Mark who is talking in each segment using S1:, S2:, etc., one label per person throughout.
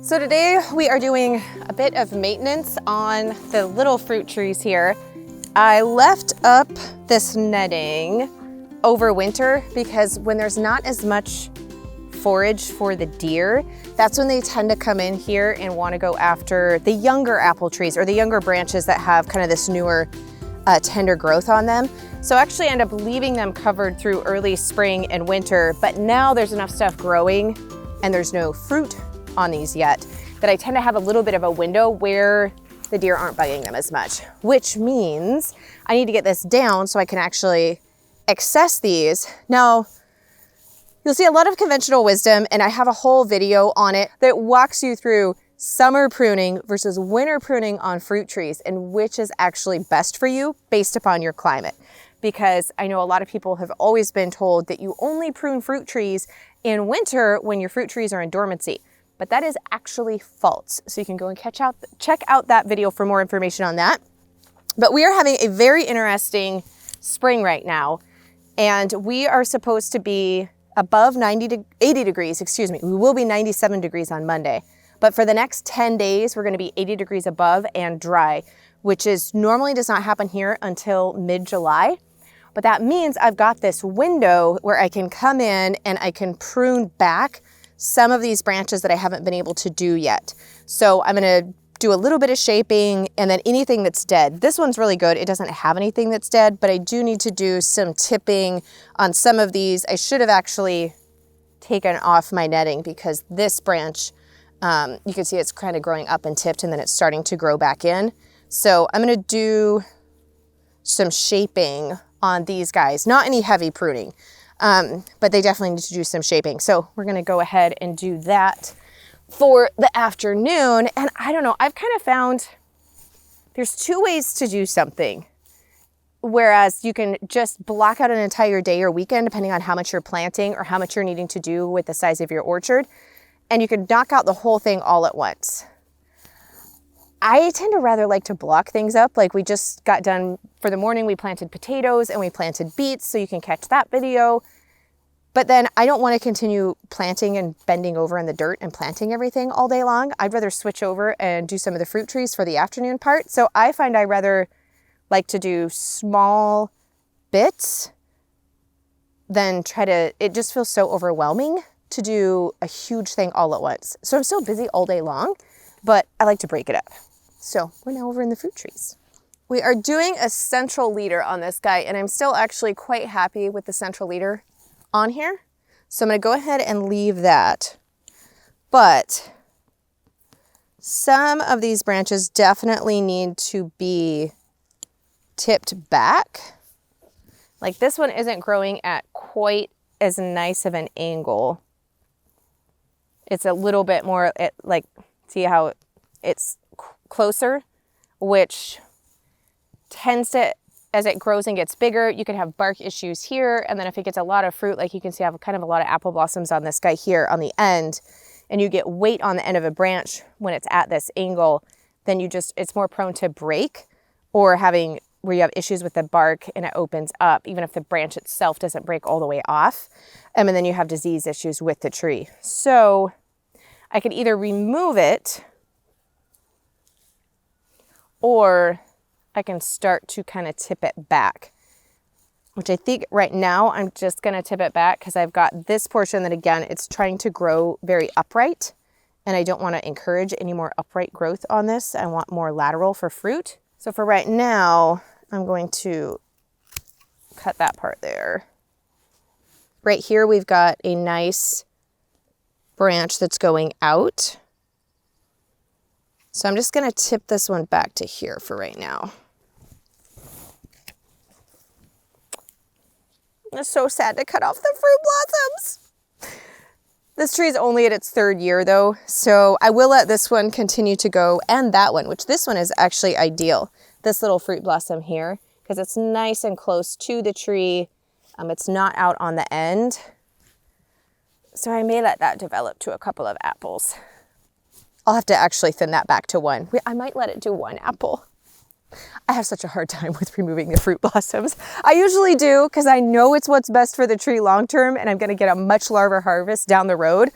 S1: So today we are doing a bit of maintenance on the little fruit trees here. I left up this netting over winter because when there's not as much forage for the deer, that's when they tend to come in here and want to go after the younger apple trees or the younger branches that have kind of this newer tender growth on them. So I actually end up leaving them covered through early spring and winter, but now there's enough stuff growing and there's no fruit on these yet that I tend to have a little bit of a window where the deer aren't bugging them as much, which means I need to get this down so I can actually access these. Now, you'll see a lot of conventional wisdom, and I have a whole video on it that walks you through summer pruning versus winter pruning on fruit trees and which is actually best for you based upon your climate. Because I know a lot of people have always been told that you only prune fruit trees in winter when your fruit trees are in dormancy. But that is actually false. So you can go and check out that video for more information on that. But we are having a very interesting spring right now. And we are supposed to be above 80 degrees, excuse me. We will be 97 degrees on Monday. But for the next 10 days, we're gonna be 80 degrees above and dry, which is normally does not happen here until mid-July. But that means I've got this window where I can come in and I can prune back some of these branches that I haven't been able to do yet. So I'm gonna do a little bit of shaping and then anything that's dead. This one's really good. It doesn't have anything that's dead, but I do need to do some tipping on some of these. I should have actually taken off my netting because this branch, you can see it's kind of growing up and tipped and then it's starting to grow back in. So I'm gonna do some shaping on these guys, not any heavy pruning. But they definitely need to do some shaping. So we're gonna go ahead and do that for the afternoon. And I don't know, I've kind of found there's two ways to do something. Whereas you can just block out an entire day or weekend, depending on how much you're planting or how much you're needing to do with the size of your orchard. And you can knock out the whole thing all at once. I tend to rather like to block things up. Like we just got done for the morning, we planted potatoes and we planted beets, so you can catch that video. But then I don't want to continue planting and bending over in the dirt and planting everything all day long. I'd rather switch over and do some of the fruit trees for the afternoon part. So I find I rather like to do small bits than it just feels so overwhelming to do a huge thing all at once. So I'm still busy all day long, but I like to break it up. So we're now over in the fruit trees. We are doing a central leader on this guy, and I'm still actually quite happy with the central leader on here. So I'm gonna go ahead and leave that. But some of these branches definitely need to be tipped back. Like this one isn't growing at quite as nice of an angle. It's a little bit more, see how it's closer, which tends to, as it grows and gets bigger, you can have bark issues here. And then if it gets a lot of fruit, like you can see I have kind of a lot of apple blossoms on this guy here on the end, and you get weight on the end of a branch when it's at this angle, then it's more prone to break or where you have issues with the bark and it opens up, even if the branch itself doesn't break all the way off. And then you have disease issues with the tree. So I could either remove it or I can start to kind of tip it back, which I think right now I'm just going to tip it back because I've got this portion that, again, it's trying to grow very upright and I don't want to encourage any more upright growth on this. I want more lateral for fruit. So for right now, I'm going to cut that part there. Right here, we've got a nice branch that's going out. So I'm just going to tip this one back to here for right now. It's so sad to cut off the fruit blossoms. This tree is only at its third year though, so I will let this one continue to go, and that one, which this one is actually ideal. This little fruit blossom here, because it's nice and close to the tree. It's not out on the end. So I may let that develop to a couple of apples. I'll have to actually thin that back to one. I might let it do one apple. I have such a hard time with removing the fruit blossoms. I usually do because I know it's what's best for the tree long term and I'm going to get a much larger harvest down the road.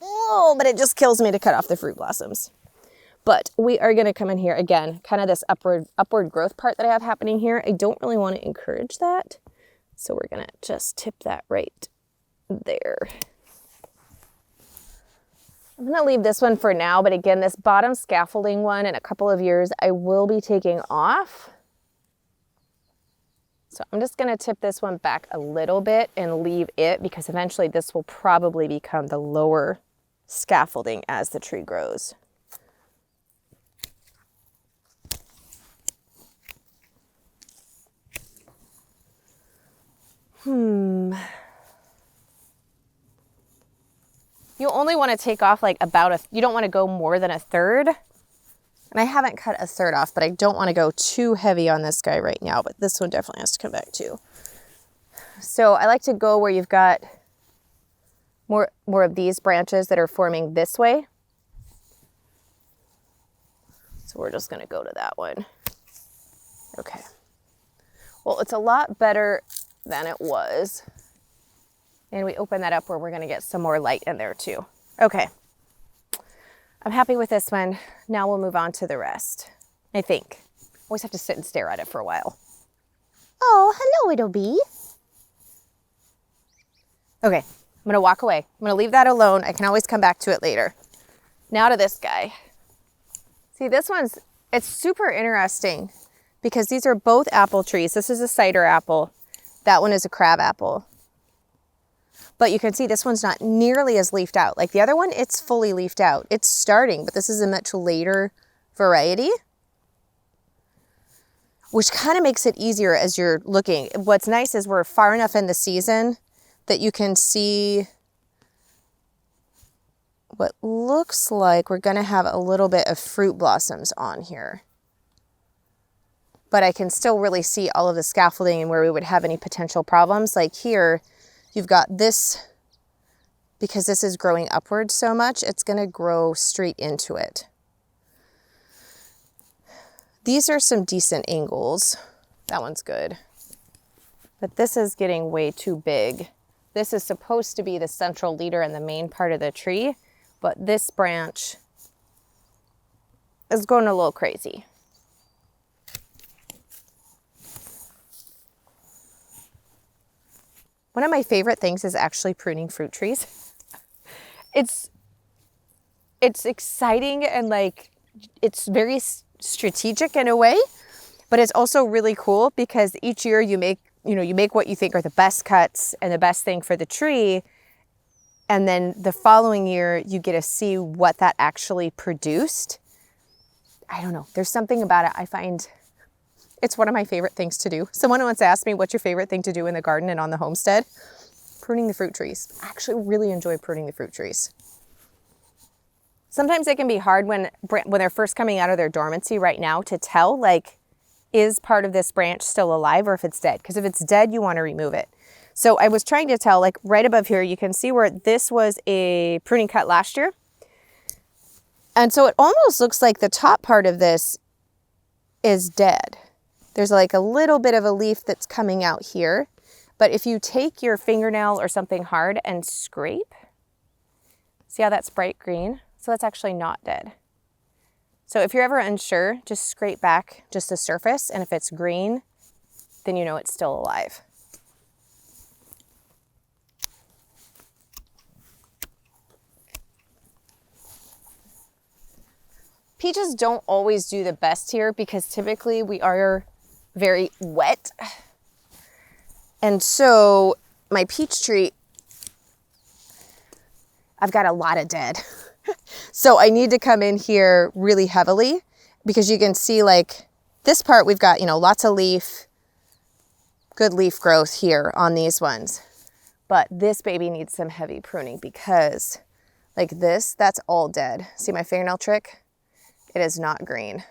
S1: Oh, but it just kills me to cut off the fruit blossoms. But we are gonna come in here again, kind of this upward growth part that I have happening here. I don't really want to encourage that. So we're gonna just tip that right there. I'm gonna leave this one for now, but again, this bottom scaffolding one in a couple of years, I will be taking off. So I'm just gonna tip this one back a little bit and leave it because eventually this will probably become the lower scaffolding as the tree grows. You only want to take off like you don't want to go more than a third. And I haven't cut a third off, but I don't want to go too heavy on this guy right now, but this one definitely has to come back too. So I like to go where you've got more of these branches that are forming this way. So we're just going to go to that one. Okay. Well, it's a lot better than it was. And we open that up where we're going to get some more light in there too. Okay. I'm happy with this one. Now we'll move on to the rest, I think. Always have to sit and stare at it for a while. Oh, hello, little bee. Okay, I'm going to walk away. I'm going to leave that alone. I can always come back to it later. Now to this guy. See, this one's, it's super interesting because these are both apple trees. This is a cider apple. That one is a crab apple. But you can see this one's not nearly as leafed out. Like the other one, it's fully leafed out. It's starting, but this is a much later variety, which kind of makes it easier as you're looking. What's nice is we're far enough in the season that you can see what looks like we're gonna have a little bit of fruit blossoms on here. But I can still really see all of the scaffolding and where we would have any potential problems. Like here, you've got this, because this is growing upwards so much, it's gonna grow straight into it. These are some decent angles. That one's good. But this is getting way too big. This is supposed to be the central leader in the main part of the tree, but this branch is going a little crazy. One of my favorite things is actually pruning fruit trees. It's exciting and like, it's very strategic in a way, but it's also really cool because each year you make what you think are the best cuts and the best thing for the tree. And then the following year you get to see what that actually produced. I don't know, there's something about it. I find it's one of my favorite things to do. Someone once asked me, what's your favorite thing to do in the garden and on the homestead? Pruning the fruit trees. I actually really enjoy pruning the fruit trees. Sometimes it can be hard when they're first coming out of their dormancy right now to tell, like, is part of this branch still alive or if it's dead? Because if it's dead, you want to remove it. So I was trying to tell, like right above here, you can see where this was a pruning cut last year. And so it almost looks like the top part of this is dead. There's like a little bit of a leaf that's coming out here. But if you take your fingernail or something hard and scrape, see how that's bright green? So that's actually not dead. So if you're ever unsure, just scrape back just the surface. And if it's green, then you know it's still alive. Peaches don't always do the best here because typically we are very wet. And so my peach tree, I've got a lot of dead. So I need to come in here really heavily because you can see like this part, we've got, lots of good leaf growth here on these ones. But this baby needs some heavy pruning because like this, that's all dead. See my fingernail trick? It is not green.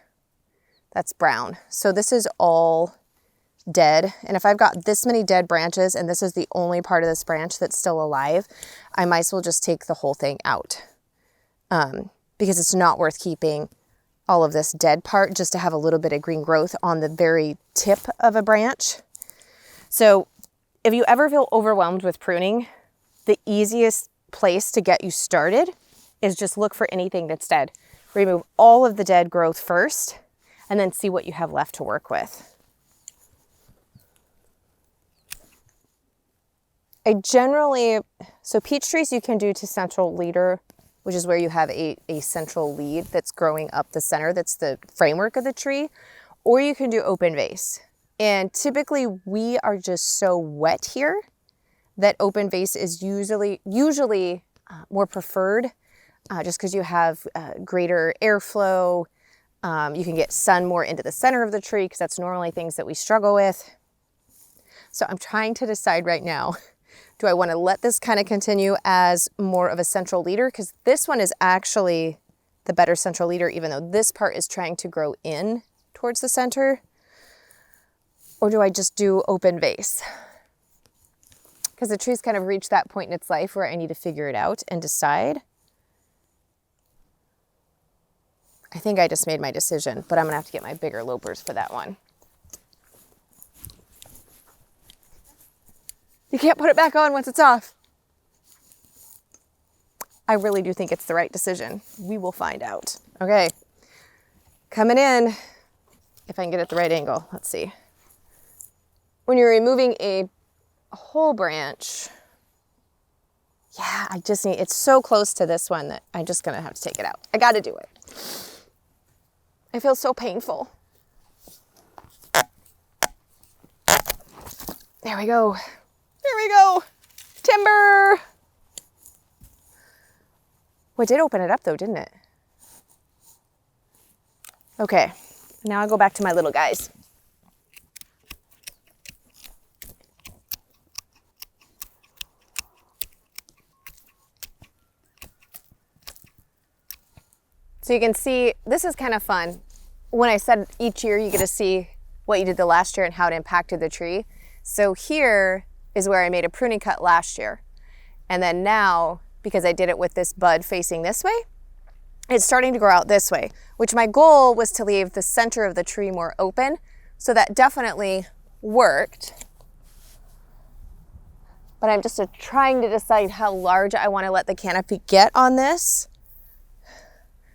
S1: That's brown. So this is all dead. And if I've got this many dead branches and this is the only part of this branch that's still alive, I might as well just take the whole thing out. Because it's not worth keeping all of this dead part just to have a little bit of green growth on the very tip of a branch. So if you ever feel overwhelmed with pruning, the easiest place to get you started is just look for anything that's dead. Remove all of the dead growth first, and then see what you have left to work with. So peach trees you can do to central leader, which is where you have a central lead that's growing up the center, that's the framework of the tree, or you can do open vase. And typically we are just so wet here that open vase is usually more preferred, just because you have greater airflow. You can get sun more into the center of the tree because that's normally things that we struggle with. So I'm trying to decide right now, do I want to let this kind of continue as more of a central leader? Because this one is actually the better central leader, even though this part is trying to grow in towards the center. Or do I just do open vase? Because the tree's kind of reached that point in its life where I need to figure it out and decide. I think I just made my decision, but I'm gonna have to get my bigger loppers for that one. You can't put it back on once it's off. I really do think it's the right decision. We will find out. Okay, coming in, if I can get it the right angle, let's see. When you're removing a whole branch, yeah, it's so close to this one that I'm just gonna have to take it out. I gotta do it. It feels so painful. There we go. There we go. Timber. Well, it did open it up though, didn't it? Okay, now I'll go back to my little guys. So you can see, this is kind of fun. When I said each year you get to see what you did the last year and how it impacted the tree. So here is where I made a pruning cut last year. And then now, because I did it with this bud facing this way, it's starting to grow out this way, which my goal was to leave the center of the tree more open. So that definitely worked. But I'm just trying to decide how large I want to let the canopy get on this,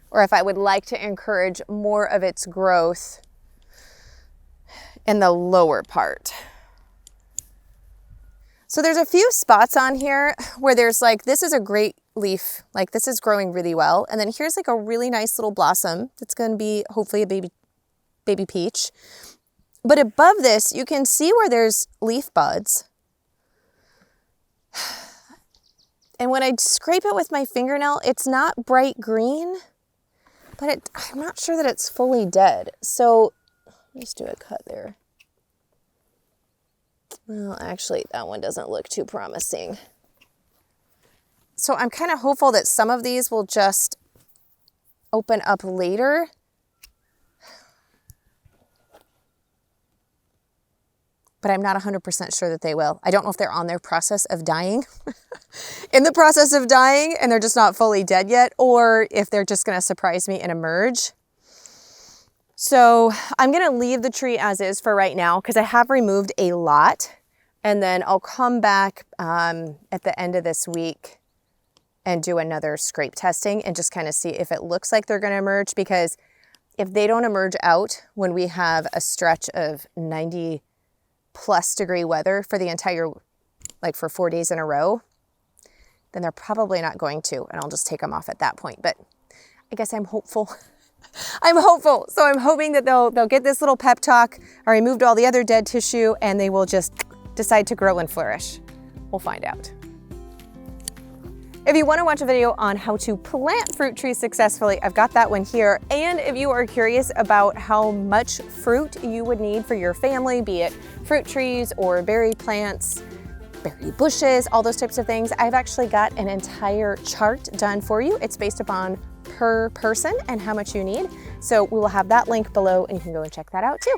S1: or if I would like to encourage more of its growth in the lower part. So there's a few spots on here where there's like, this is a great leaf, like this is growing really well. And then here's like a really nice little blossom that's gonna be hopefully a baby peach. But above this, you can see where there's leaf buds. And when I scrape it with my fingernail, it's not bright green, but I'm not sure that it's fully dead. So let's do a cut there. Well, actually, that one doesn't look too promising. So I'm kind of hopeful that some of these will just open up later. But I'm not 100% sure that they will. I don't know if they're on their process of dying, in the process of dying, and they're just not fully dead yet, or if they're just gonna surprise me and emerge. So I'm gonna leave the tree as is for right now because I have removed a lot, and then I'll come back at the end of this week and do another scrape testing and just kind of see if it looks like they're gonna emerge, because if they don't emerge out when we have a stretch of 90+ degree weather for the entire, like for 4 days in a row, then they're probably not going to, and I'll just take them off at that point. But I guess I'm hopeful. I'm hopeful. So I'm hoping that they'll get this little pep talk. I removed all the other dead tissue and they will just decide to grow and flourish. We'll find out. If you want to watch a video on how to plant fruit trees successfully, I've got that one here. And if you are curious about how much fruit you would need for your family, be it fruit trees or berry plants, berry bushes, all those types of things, I've actually got an entire chart done for you. It's based upon per person and how much you need. So we will have that link below and you can go and check that out too.